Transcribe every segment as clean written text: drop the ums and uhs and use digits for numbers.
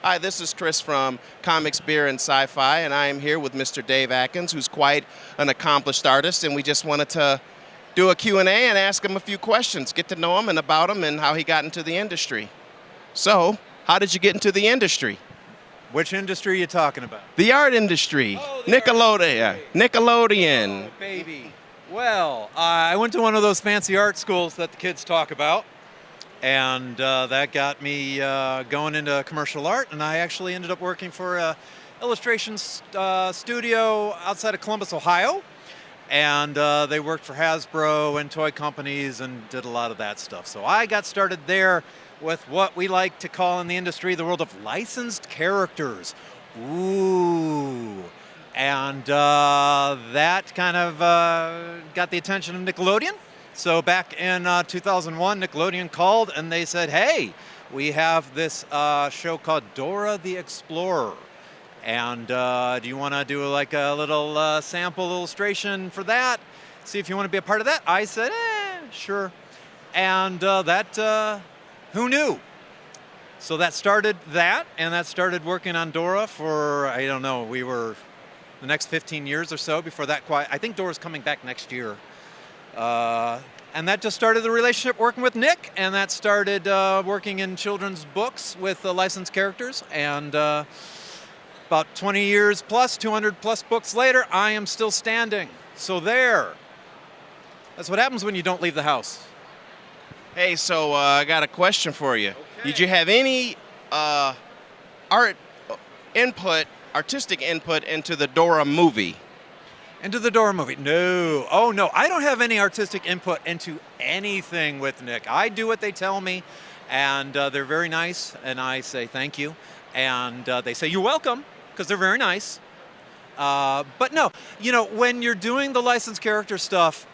Hi, this is Chris from Comics, Beer, and Sci-Fi, and I am here with Mr. Dave Aikins, who's quite an accomplished artist, and we just wanted to do a Q&A and ask him a few questions, get to know him and about him and how he got into the industry. So, how did you get into the industry? Which industry are you talking about? The art industry. Oh, the Nickelodeon. art industry. Nickelodeon. Oh, baby. Well, I went to one of those fancy art schools that the kids talk about, and that got me going into commercial art, and I actually ended up working for a illustration studio outside of Columbus, Ohio, and they worked for Hasbro and toy companies and did a lot of that stuff. So I got started there with what we like to call in the industry the world of licensed characters. Ooh. And that kind of got the attention of Nickelodeon. So back in 2001, Nickelodeon called and they said, hey, we have this show called Dora the Explorer. And do you want to do like a little sample illustration for that? See if you want to be a part of that? I said, sure. And who knew? So that started that, and that started working on Dora for, I don't know, we were the next 15 years or so before that. I think Dora's coming back next year. And that just started the relationship working with Nick, and that started working in children's books with licensed characters. And about 20 years plus, 200 plus books later, I am still standing. So there. That's what happens when you don't leave the house. Hey, so I got a question for you. Okay. Did you have any artistic input into the Dora movie? Into the Dora movie? No. Oh, no. I don't have any artistic input into anything with Nick. I do what they tell me, and they're very nice, and I say thank you. And they say, you're welcome, because they're very nice. But no, when you're doing the licensed character stuff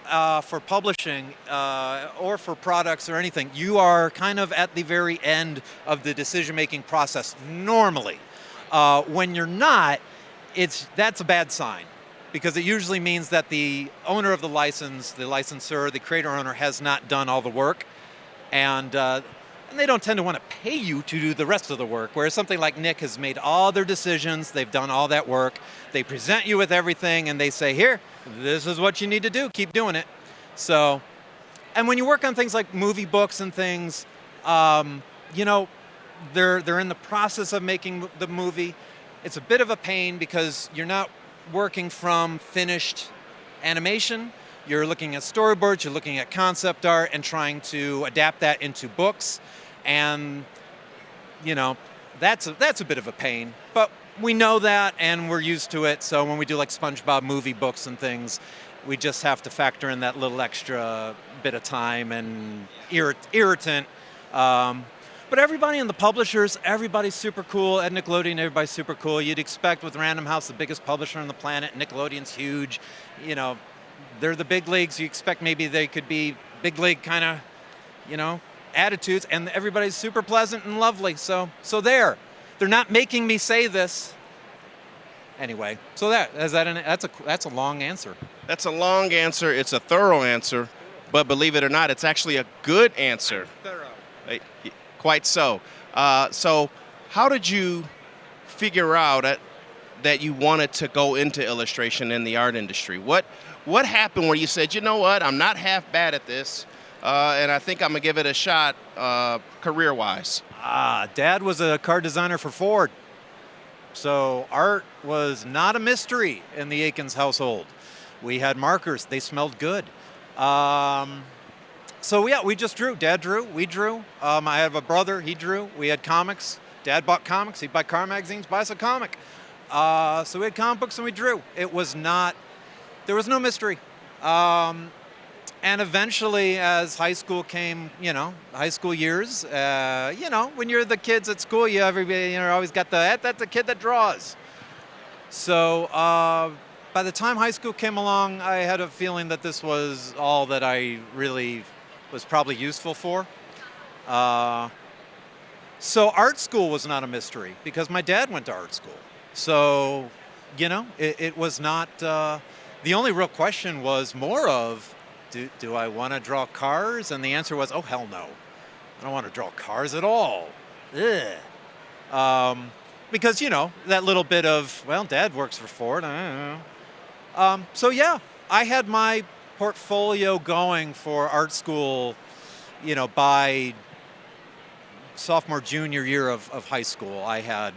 for publishing or for products or anything, you are kind of at the very end of the decision-making process normally. When you're not, that's a bad sign, because it usually means that the owner of the license, the licensor, the creator owner has not done all the work, and they don't tend to want to pay you to do the rest of the work, whereas something like Nick has made all their decisions, they've done all that work, they present you with everything, and they say, here, this is what you need to do, keep doing it. So, and when you work on things like movie books and things, they're in the process of making the movie. It's a bit of a pain because you're not working from finished animation. You're looking at storyboards, you're looking at concept art and trying to adapt that into books. And, that's a bit of a pain. But we know that and we're used to it. So when we do like SpongeBob movie books and things, we just have to factor in that little extra bit of time and irritant. But everybody in the publishers, everybody's super cool. At Nickelodeon, everybody's super cool. You'd expect with Random House, the biggest publisher on the planet, Nickelodeon's huge. They're the big leagues. You expect maybe they could be big league kind of, attitudes. And everybody's super pleasant and lovely. So there. They're not making me say this. Anyway, so that's a long answer. That's a long answer. It's a thorough answer. But believe it or not, it's actually a good answer. Thorough. Quite so. So how did you figure out that you wanted to go into illustration in the art industry? What happened where you said, you know what, I'm not half bad at this, and I think I'm going to give it a shot career-wise? Dad was a car designer for Ford. So art was not a mystery in the Aikins household. We had markers. They smelled good. So yeah, we just drew. Dad drew. We drew. I have a brother. He drew. We had comics. Dad bought comics. He'd buy car magazines, buy us a comic. So we had comic books and we drew. There was no mystery. And eventually, as high school came, high school years, when you're the kids at school, everybody always got that's the kid that draws. So by the time high school came along, I had a feeling that this was all that I really was probably useful for. So art school was not a mystery because my dad went to art school. So, it was not, the only real question was more of, do I want to draw cars? And the answer was, oh, hell no. I don't want to draw cars at all. Ugh. Because that little bit of, well, Dad works for Ford. I don't know. So yeah, I had my portfolio going for art school, by sophomore, junior year of high school. I had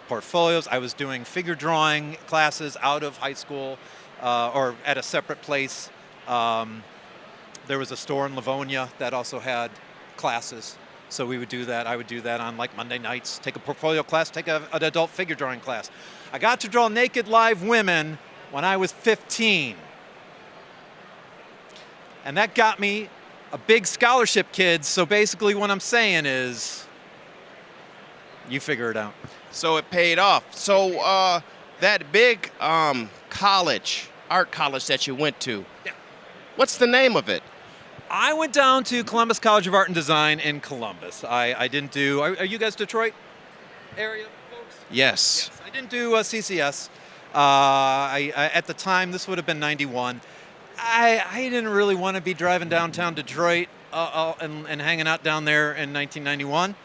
portfolios. I was doing figure drawing classes out of high school or at a separate place. There was a store in Livonia that also had classes. So we would do that. I would do that on like Monday nights, take a portfolio class, take an adult figure drawing class. I got to draw naked live women when I was 15. And that got me a big scholarship, kids. So basically what I'm saying is, you figure it out. So it paid off. So that big college, art college that you went to, Yeah. what's the name of it? I went down to Columbus College of Art and Design in Columbus. I didn't do, are you guys Detroit area folks? Yes. Yes, I didn't do CCS. At the time, this would have been 91. I didn't really want to be driving downtown Detroit and hanging out down there in 1991.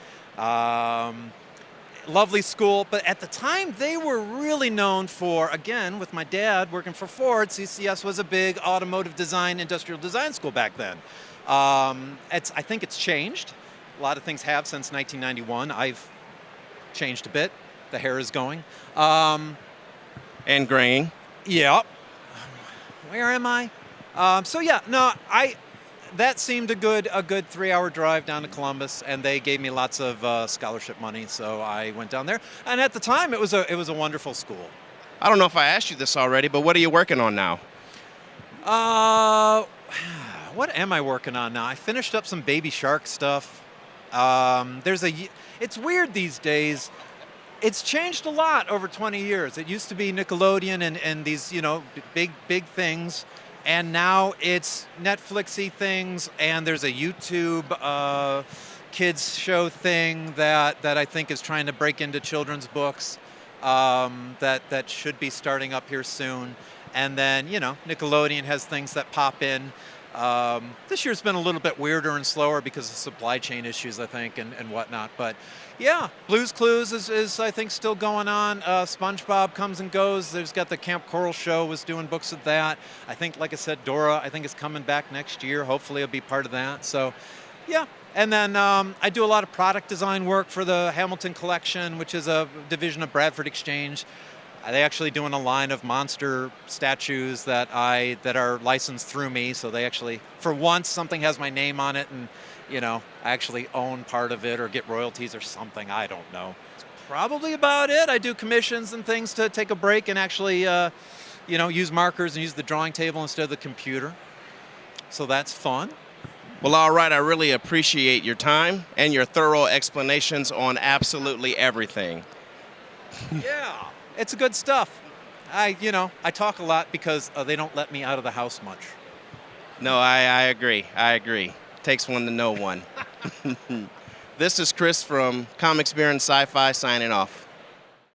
Lovely school, but at the time they were really known for, again, with my dad working for Ford, CCS was a big automotive design, industrial design school back then. I think it's changed. A lot of things have since 1991. I've changed a bit. The hair is going. And graying. Yeah. Where am I? That seemed a good 3-hour drive down to Columbus, and they gave me lots of scholarship money, so I went down there. And at the time, it was a wonderful school. I don't know if I asked you this already, but what are you working on now? What am I working on now? I finished up some Baby Shark stuff. It's weird these days. It's changed a lot over 20 years. It used to be Nickelodeon and these, big things. And now it's Netflixy things, and there's a YouTube kids show thing that I think is trying to break into children's books that should be starting up here soon. And then, Nickelodeon has things that pop in. This year's been a little bit weirder and slower because of supply chain issues, I think, and whatnot. But yeah, Blue's Clues is I think still going on. SpongeBob comes and goes. There's got the Camp Coral show, was doing books of that. I think, like I said, Dora, I think is coming back next year. Hopefully it'll be part of that. So yeah. And then I do a lot of product design work for the Hamilton Collection, which is a division of Bradford Exchange. They actually doing a line of monster statues that are licensed through me. So they actually, for once, something has my name on it, and I actually own part of it or get royalties or something. I don't know. It's probably about it. I do commissions and things to take a break and actually, use markers and use the drawing table instead of the computer. So that's fun. Well, all right. I really appreciate your time and your thorough explanations on absolutely everything. Yeah. It's good stuff. I talk a lot because they don't let me out of the house much. No, I agree. I agree. Takes one to know one. This is Chris from Comics, Beer, and Sci-Fi signing off.